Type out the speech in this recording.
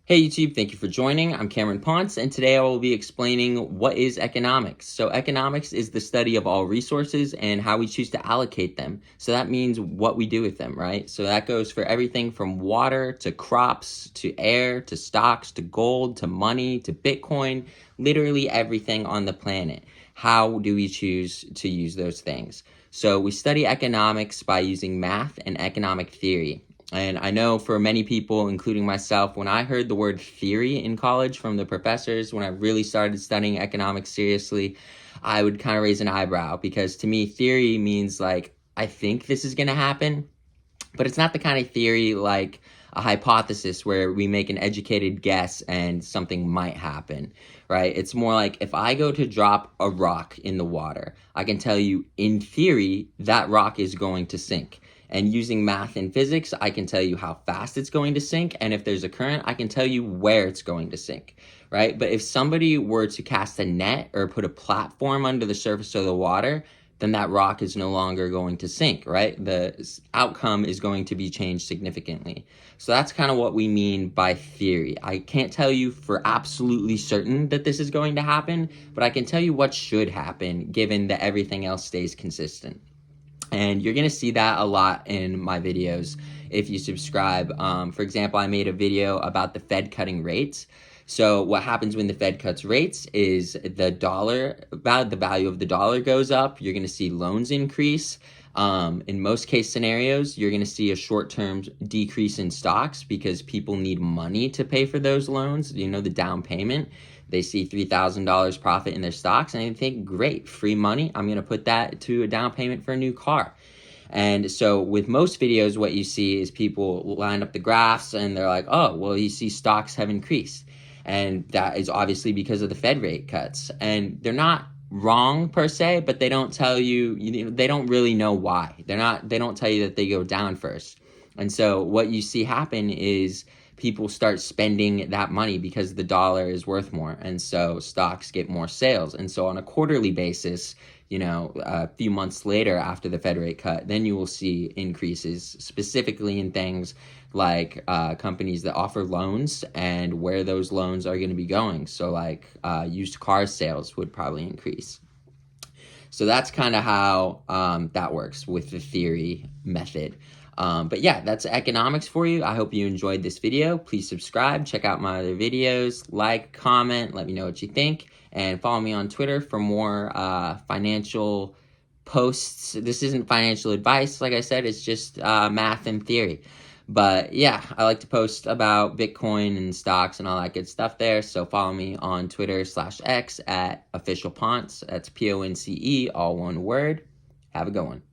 Hey YouTube, thank you for joining. I'm Cameron Ponce, and today I will be explaining what is economics. So economics is the study of all resources and how we choose to allocate them. So that means what we do with them, right? So that goes for everything from water to crops to air to stocks to gold to money to Bitcoin, literally everything on the planet. How do we choose to use those things? So we study economics by using math and economic theory. And I know for many people, including myself, when I heard the word theory in college from the professors, when I really started studying economics seriously, I would kind of raise an eyebrow because to me, theory means like, I think this is going to happen, but it's not the kind of theory like a hypothesis where we make an educated guess and something might happen, right? It's more like if I go to drop a rock in the water, I can tell you in theory that rock is going to sink. And using math and physics, I can tell you how fast it's going to sink. And if there's a current, I can tell you where it's going to sink, right? But if somebody were to cast a net or put a platform under the surface of the water, then that rock is no longer going to sink, right? The outcome is going to be changed significantly. So that's kind of what we mean by theory. I can't tell you for absolutely certain that this is going to happen, but I can tell you what should happen given that everything else stays consistent. And you're going to see that a lot in my videos if you subscribe. For example, I made a video about the Fed cutting rates. So what happens when the Fed cuts rates is the value of the dollar goes up. You're going to see loans increase. In most case scenarios, you're going to see a short-term decrease in stocks because people need money to pay for those loans, the down payment. They see $3,000 profit in their stocks and they think, great, free money. I'm going to put that to a down payment for a new car. And so with most videos, what you see is people line up the graphs and they're like, oh, well, you see stocks have increased. And that is obviously because of the Fed rate cuts. And they're not wrong per se, but they don't tell you, they don't really know why. They don't tell you that they go down first. And so what you see happen is people start spending that money because the dollar is worth more. And so stocks get more sales. And so on a quarterly basis, a few months later after the Fed rate cut, then you will see increases specifically in things like companies that offer loans and where those loans are going to be going. So like used car sales would probably increase. So that's kind of how that works with the theory method. But yeah, that's economics for you. I hope you enjoyed this video. Please subscribe, check out my other videos, like, comment, let me know what you think, and follow me on Twitter for more financial posts. This isn't financial advice, like I said, it's just math and theory. But yeah, I like to post about Bitcoin and stocks and all that good stuff there. So follow me on Twitter/X at officialponce. That's Ponce, all one word. Have a good one.